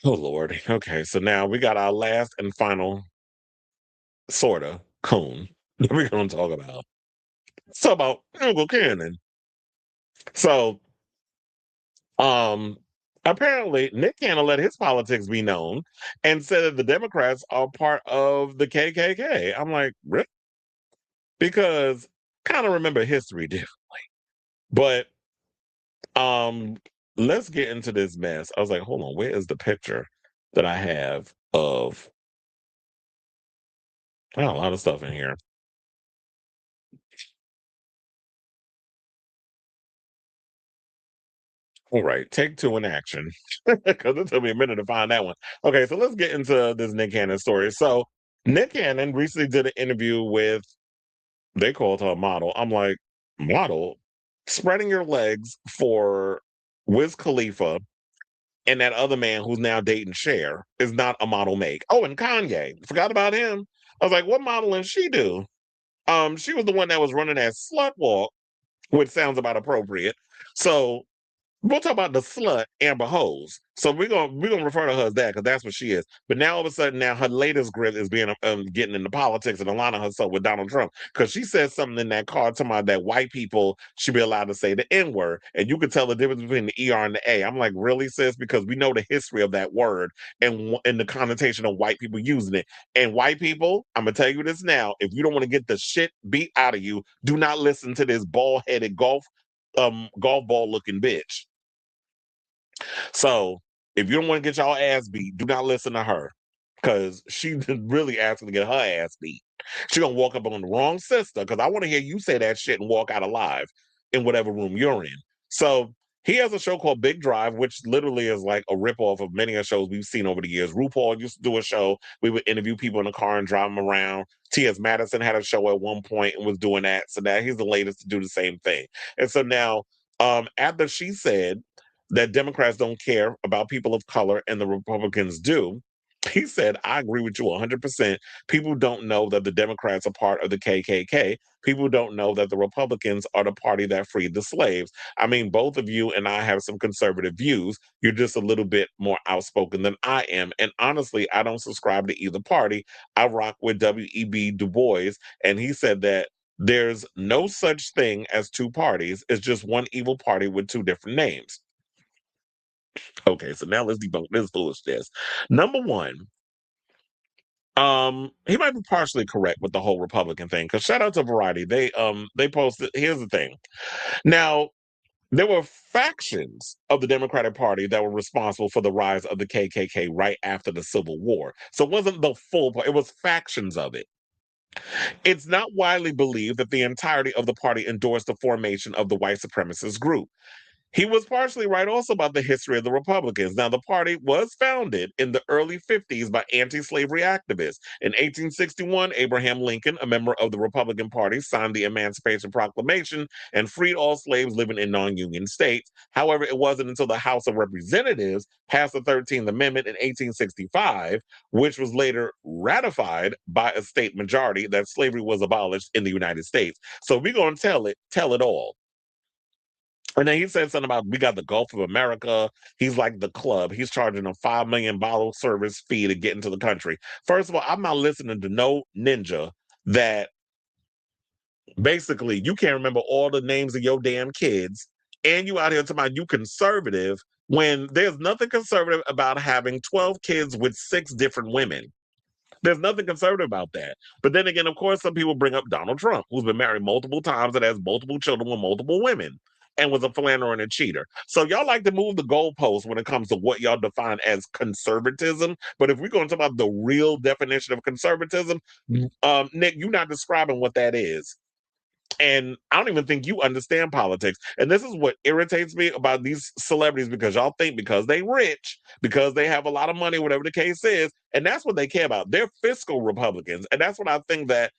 Oh Lord. Okay, so now we got our last and final sorta coon that we're gonna talk about. So about Uncle Cannon. So um apparently Nick Cannon let his politics be known and said that the Democrats are part of the KKK. I'm like, really? Because kind of remember history different. But um let's get into this mess. I was like, hold on, where is the picture that I have of a lot of stuff in here. All right, take two in action. Because it took me a minute to find that one. Okay, so let's get into this Nick Cannon story. So Nick Cannon recently did an interview with, they called her a model. I'm like, model? Spreading your legs for Wiz Khalifa and that other man who's now dating Cher is not a model make. Oh, and Kanye. Forgot about him. I was like, what modeling she do? She was the one that was running that slut walk, which sounds about appropriate. So we'll talk about the slut Amber Hose. So we're gonna refer to her as that because that's what she is. But now all of a sudden, now her latest grip is being getting into politics and aligning herself with Donald Trump because she said something in that card talking about that white people should be allowed to say the N word, and you could tell the difference between the ER and the A. I'm like, really, sis? Because we know the history of that word and the connotation of white people using it. And white people, I'm gonna tell you this now: if you don't want to get the shit beat out of you, do not listen to this bald headed golf ball looking bitch. So if you don't want to get y'all ass beat, do not listen to her because she really asking to get her ass beat. She gonna walk up on the wrong sister because I want to hear you say that shit and walk out alive in whatever room you're in. So he has a show called Big Drive, which literally is like a ripoff of many of shows we've seen over the years. RuPaul used to do a show. We would interview people in the car and drive them around. T.S. Madison had a show at one point and was doing that. So now he's the latest to do the same thing. And so now, after she said that Democrats don't care about people of color and the Republicans do. He said, I agree with you 100%. People don't know that the Democrats are part of the KKK. People don't know that the Republicans are the party that freed the slaves. I mean, both of you and I have some conservative views. You're just a little bit more outspoken than I am. And honestly, I don't subscribe to either party. I rock with W.E.B. Du Bois. And he said that there's no such thing as two parties. It's just one evil party with two different names. Okay, so now let's debunk this foolishness. Number one, he might be partially correct with the whole Republican thing. Because shout out to Variety, they posted. Here's the thing. Now there were factions of the Democratic Party that were responsible for the rise of the KKK right after the Civil War. So it wasn't the full part; it was factions of it. It's not widely believed that the entirety of the party endorsed the formation of the white supremacist group. He was partially right also about the history of the Republicans. Now, the party was founded in the early 50s by anti slavery activists. In 1861, Abraham Lincoln, a member of the Republican Party, signed the Emancipation Proclamation and freed all slaves living in non union states. However, it wasn't until the House of Representatives passed the 13th Amendment in 1865, which was later ratified by a state majority, that slavery was abolished in the United States. So we're going to tell it all. And then he said something about we got the Gulf of America. He's like the club. He's charging a 5 million bottle service fee to get into the country. First of all, I'm not listening to no ninja that basically you can't remember all the names of your damn kids, and you out here talking about you conservative when there's nothing conservative about having 12 kids with six different women. There's nothing conservative about that. But then again, of course, some people bring up Donald Trump, who's been married multiple times and has multiple children with multiple women and was a philanderer and a cheater. So y'all like to move the goalposts when it comes to what y'all define as conservatism. But if we're going to talk about the real definition of conservatism, Nick, you're not describing what that is. And I don't even think you understand politics. And this is what irritates me about these celebrities because y'all think because they rich, because they have a lot of money, whatever the case is, and that's what they care about. They're fiscal Republicans. And that's what I think that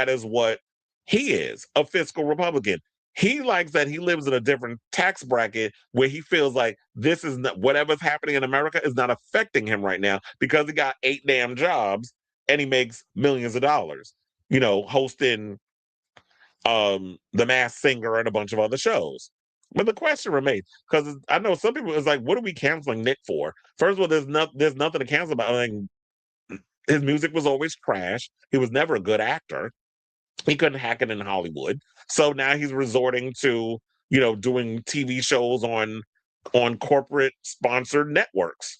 is what he is, a fiscal Republican. He likes that he lives in a different tax bracket where he feels like this is not, whatever's happening in America is not affecting him right now because he got 8 damn jobs and he makes millions of dollars, hosting The Masked Singer and a bunch of other shows. But the question remains, because I know some people is like, what are we canceling Nick for? First of all, there's nothing to cancel about. Like, his music was always trash. He was never a good actor. He couldn't hack it in Hollywood. So now he's resorting to, doing TV shows on corporate sponsored networks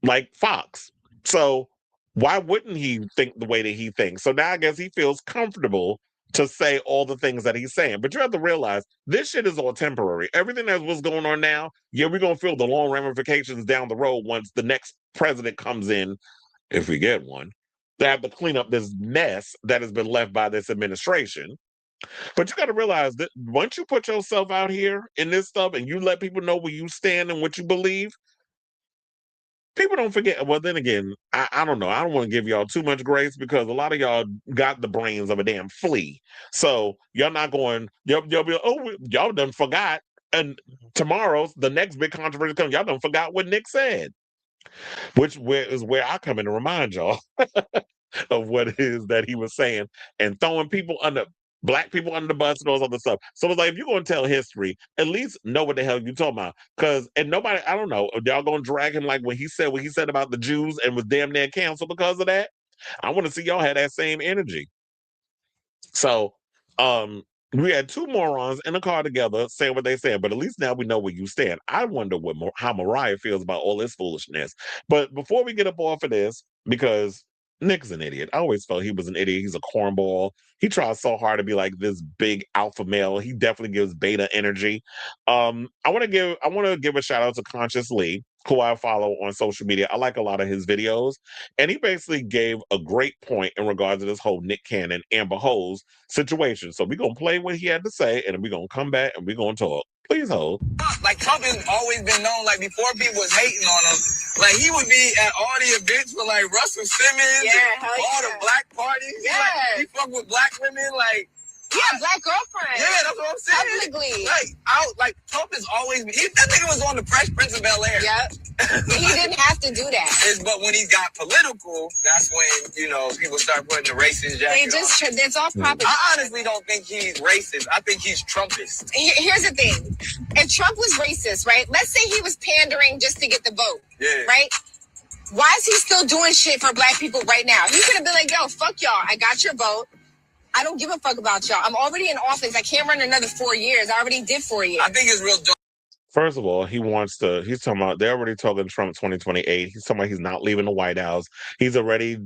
like Fox. So why wouldn't he think the way that he thinks? So now I guess he feels comfortable to say all the things that he's saying. But you have to realize this shit is all temporary. Everything that's what's going on now, yeah, we're gonna feel the long ramifications down the road once the next president comes in, if we get one. They have to clean up this mess that has been left by this administration. But you got to realize that once you put yourself out here in this stuff and you let people know where you stand and what you believe, people don't forget. Well, then again, I don't know. I don't want to give y'all too much grace because a lot of y'all got the brains of a damn flea. So y'all not going, y'all be like, oh, y'all done forgot. And tomorrow's the next big controversy comes. Y'all done forgot what Nick said, which is where I come in to remind y'all of what it is that he was saying and throwing people under black people under the bus and all this other stuff. So it's like, if you're going to tell history, at least know what the hell you're talking about. Because, and nobody, I don't know, y'all going to drag him like what he said about the Jews and was damn near canceled because of that? I want to see y'all have that same energy. So, we had two morons in a car together saying what they said, but at least now we know where you stand. I wonder how Mariah feels about all this foolishness. But before we get up off of this, because Nick's an idiot. I always felt he was an idiot. He's a cornball. He tries so hard to be like this big alpha male. He definitely gives beta energy. I want to give a shout out to Conscious Lee, who I follow on social media. I like a lot of his videos. And he basically gave a great point in regards to this whole Nick Cannon, Amber Hose situation. So we're going to play what he had to say, and then we're going to come back and we're going to talk. Please hold. Like, Trump has always been known, like, before people was hating on him, like, he would be at all the events with, like, Russell Simmons and all the black parties. Yeah. Like, he fuck with black women, like, yeah, black girlfriend. Yeah, that's what I'm saying. Publicly. Like Trump has always been, that nigga was on the Fresh Prince of Bel-Air. Yep. He didn't have to do that. But when he got political, that's when, people start putting the racist jacket on. That's all propaganda. I honestly don't think he's racist. I think he's Trumpist. Here's the thing. If Trump was racist, right? Let's say he was pandering just to get the vote. Yeah. Right? Why is he still doing shit for black people right now? He could have been like, yo, fuck y'all. I got your vote. I don't give a fuck about y'all. I'm already in office. I can't run another 4 years. I already did 4 years. I think it's real dope. First of all, he's talking about, they're already talking Trump 2028. He's talking about he's not leaving the White House. He's already,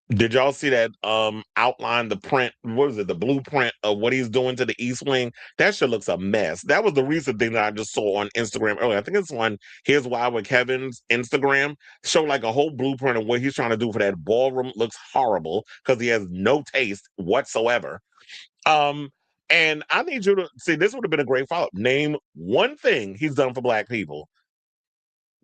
did y'all see that outline, the print, what is it, the blueprint of what he's doing to the East Wing? That shit looks a mess. That was the recent thing that I just saw on Instagram earlier. I think it's on Here's Why with Kevin's Instagram. Show like a whole blueprint of what he's trying to do for that ballroom. Looks horrible because he has no taste whatsoever. And I need you to see, this would have been a great follow-up. Name one thing he's done for black people.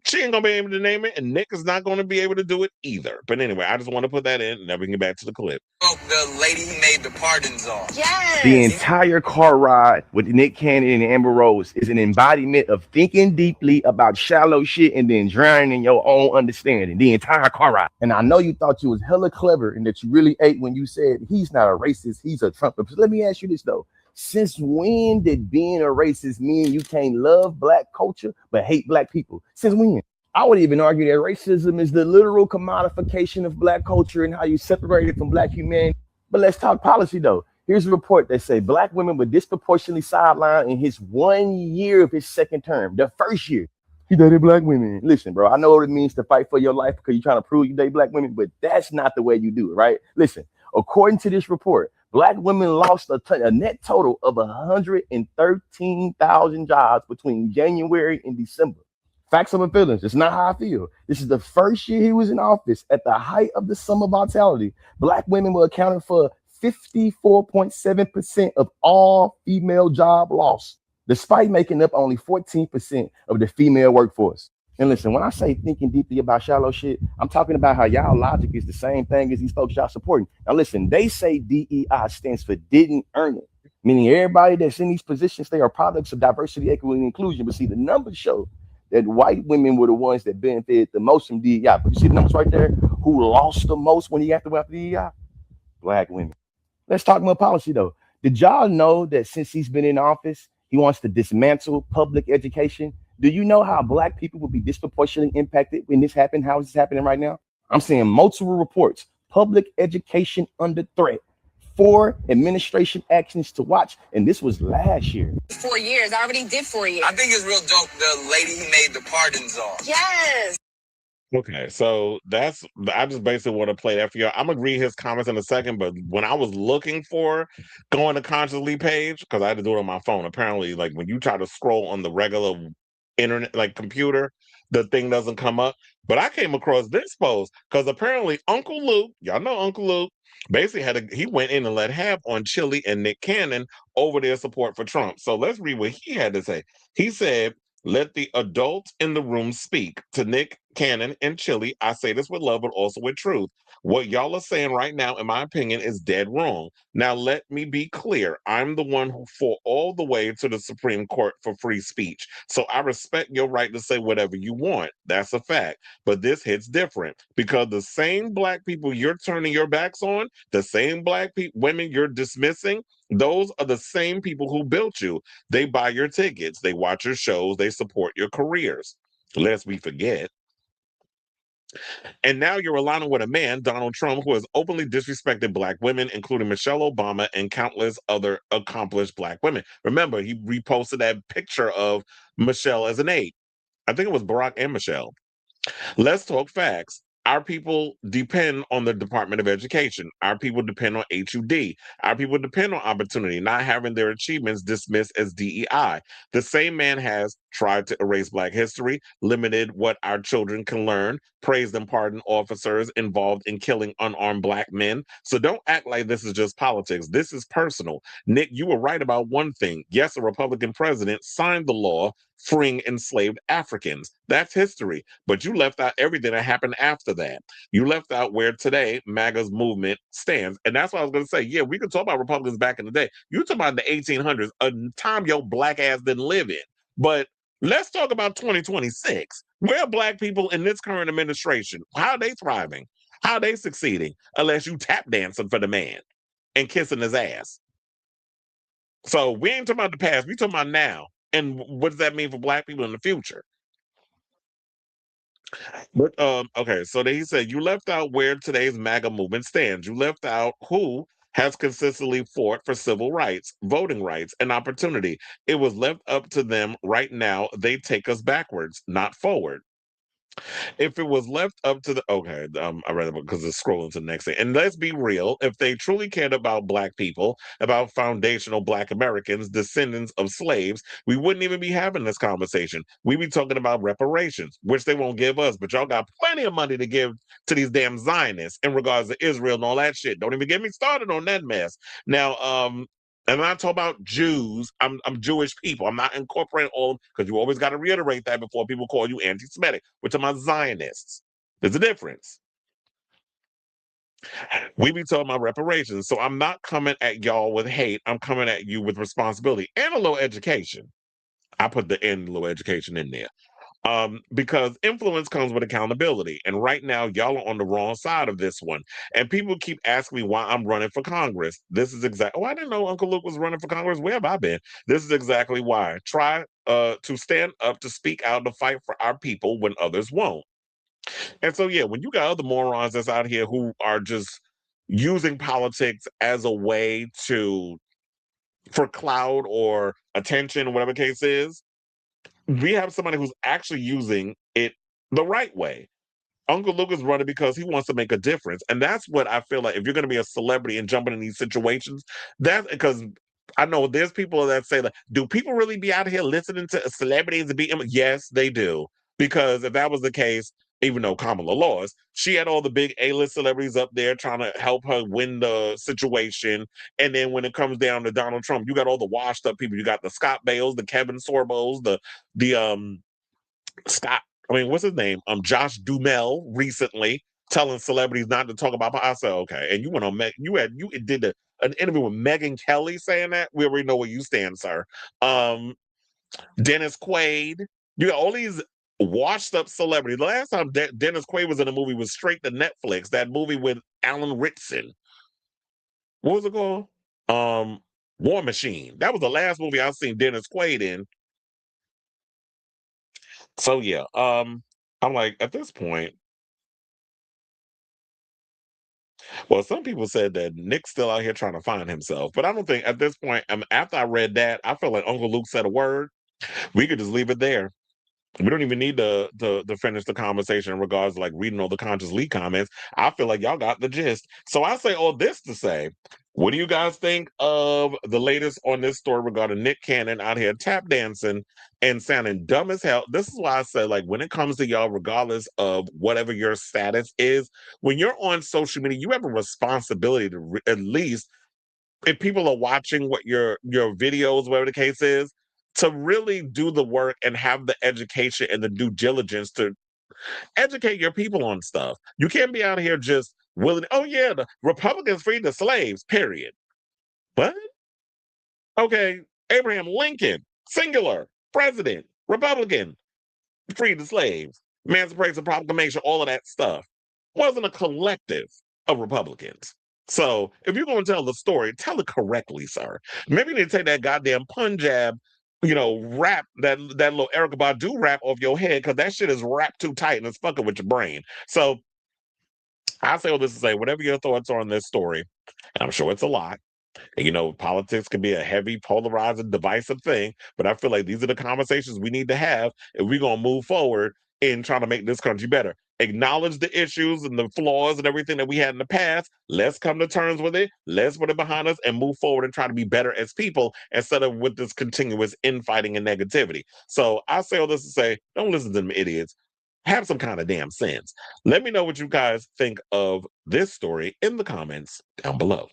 She ain't gonna be able to name it, and Nick is not gonna be able to do it either. But anyway, I just want to put that in, and then we can get back to the clip. Oh, the lady he made the pardons on. Yes. The entire car ride with Nick Cannon and Amber Rose is an embodiment of thinking deeply about shallow shit and then drowning in your own understanding. The entire car ride. And I know you thought you was hella clever and that you really ate when you said he's not a racist, he's a Trumper. But let me ask you this though. Since when did being a racist mean you can't love black culture but hate black people? Since when? I would even argue that racism is the literal commodification of black culture and how you separate it from black humanity. But let's talk policy though. Here's a report that say black women were disproportionately sidelined in his 1 year of his second term. The first year, he dated black women. Listen, bro, I know what it means to fight for your life because you're trying to prove you date black women, but that's not the way you do it, right? Listen, according to this report, black women lost a net total of 113,000 jobs between January and December. Facts over feelings. It's not how I feel. This is the first year he was in office. At the height of the summer vitality, black women were accounting for 54.7% of all female job loss, despite making up only 14% of the female workforce. And listen, when I say thinking deeply about shallow shit, I'm talking about how y'all logic is the same thing as these folks y'all supporting. Now listen, they say DEI stands for didn't earn it, meaning everybody that's in these positions, they are products of diversity, equity, and inclusion. But see, the numbers show that white women were the ones that benefited the most from DEI. But you see the numbers right there? Who lost the most when he had to go after DEI? Black women. Let's talk more policy though. Did y'all know that since he's been in office, He wants to dismantle public education. Do you know how black people will be disproportionately impacted when this happened? How is this happening right now? I'm seeing multiple reports. Public education under threat. 4 administration actions to watch, and this was last year. 4 years. I already did 4 years. I think it's real dope the lady he made the pardons on. Yes. Okay, so I just basically want to play that for y'all. I'm gonna read his comments in a second, but when I was looking for going to Consciously page, because I had to do it on my phone, apparently, like when you try to scroll on the regular internet, like computer, the thing doesn't come up. But I came across this post because apparently Uncle Luke, y'all know Uncle Luke, basically he went in and let have on Chili and Nick Cannon over their support for Trump. So let's read what he had to say. He said, let the adults in the room speak. To Nick Cannon and Chili, I say this with love, but also with truth. What y'all are saying right now, in my opinion, is dead wrong. Now, let me be clear. I'm the one who fought all the way to the Supreme Court for free speech. So I respect your right to say whatever you want. That's a fact. But this hits different because the same black people you're turning your backs on, the same black women you're dismissing, those are the same people who built you. They buy your tickets, they watch your shows, they support your careers. Lest we forget. And now you're aligning with a man, Donald Trump, who has openly disrespected black women, including Michelle Obama and countless other accomplished black women. Remember, he reposted that picture of Michelle as an aide. I think it was Barack and Michelle. Let's talk facts. Our people depend on the Department of Education. Our people depend on HUD. Our people depend on opportunity, not having their achievements dismissed as DEI. The same man has tried to erase Black history, limited what our children can learn, praised and pardoned officers involved in killing unarmed Black men. So don't act like this is just politics. This is personal. Nick, you were right about one thing. Yes, a Republican president signed the law freeing enslaved Africans. That's history. But you left out everything that happened after that. You left out where today MAGA's movement stands. And that's what I was going to say. Yeah, we can talk about Republicans back in the day. You talk about the 1800s, a time your black ass didn't live in. But let's talk about 2026. Where are black people in this current administration? How are they thriving? How are they succeeding? Unless you tap dancing for the man and kissing his ass. So we ain't talking about the past. We talking about now. And what does that mean for black people in the future? But okay, so then he said you left out where today's MAGA movement stands. You left out who has consistently fought for civil rights, voting rights, and opportunity. It was left up to them right now. They take us backwards, not forward. If it was left up to the I read it because it's scrolling to the next thing. And let's be real, if they truly cared about black people, about foundational black Americans, descendants of slaves, we wouldn't even be having this conversation. We'd be talking about reparations, which they won't give us, but y'all got plenty of money to give to these damn Zionists in regards to Israel and all that shit. Don't even get me started on that mess. Now, and when I talk about Jews, I'm Jewish people. I'm not incorporating all because you always got to reiterate that before people call you anti-Semitic. We're talking about Zionists. There's a difference. We be talking about reparations. So I'm not coming at y'all with hate. I'm coming at you with responsibility and a little education. I put the and a little education in there. Because influence comes with accountability. And right now, y'all are on the wrong side of this one. And people keep asking me why I'm running for Congress. This is exactly, oh, I didn't know Uncle Luke was running for Congress. Where have I been? This is exactly why. Try to stand up, to speak out, to fight for our people when others won't. And so, yeah, when you got other morons that's out here who are just using politics as a way for clout or attention, whatever the case is, we have somebody who's actually using it the right way. Uncle Luke is running because he wants to make a difference. And that's what I feel like if you're going to be a celebrity and jumping in these situations, that's because I know there's people that say, like, do people really be out here listening to celebrities and be? Yes, they do. Because if that was the case, even though Kamala lost, she had all the big A-list celebrities up there trying to help her win the situation. And then when it comes down to Donald Trump, you got all the washed up people. You got the Scott Bales, the Kevin Sorbos, the Scott, I mean, what's his name? Josh Dumel recently telling celebrities not to talk about. I said, okay, and you went on you did an interview with Megyn Kelly saying that. We already know where you stand, sir. Dennis Quaid, you got all these washed up celebrities. The last time Dennis Quaid was in a movie was straight to Netflix. That movie with Alan Ritson. What was it called? War Machine. That was the last movie I've seen Dennis Quaid in. So yeah, I'm like, at this point, well, some people said that Nick's still out here trying to find himself, but I don't think at this point, after I read that, I feel like Uncle Luke said a word. We could just leave it there. We don't even need to finish the conversation in regards to like reading all the conscious leak comments. I feel like y'all got the gist. So I say all this to say, what do you guys think of the latest on this story regarding Nick Cannon out here tap dancing and sounding dumb as hell? This is why I say, like, when it comes to y'all, regardless of whatever your status is, when you're on social media, you have a responsibility to at least, if people are watching what your videos, whatever the case is, to really do the work and have the education and the due diligence to educate your people on stuff. You can't be out here just willing, oh yeah, the Republicans freed the slaves, period. What? Okay, Abraham Lincoln, singular, president, Republican, freed the slaves, Emancipation Proclamation, all of that stuff. Wasn't a collective of Republicans. So if you're going to tell the story, tell it correctly, sir. Maybe you need to take that goddamn Punjab, rap, that little Erica Badu rap off your head, because that shit is wrapped too tight and it's fucking with your brain. So I say all this to say, whatever your thoughts are on this story, and I'm sure it's a lot. And, politics can be a heavy, polarizing, divisive thing, but I feel like these are the conversations we need to have if we're going to move forward in trying to make this country better. Acknowledge the issues and the flaws and everything that we had in the past. Let's come to terms with it. Let's put it behind us and move forward and try to be better as people instead of with this continuous infighting and negativity. So I say all this to say, don't listen to them idiots. Have some kind of damn sense. Let me know what you guys think of this story in the comments down below.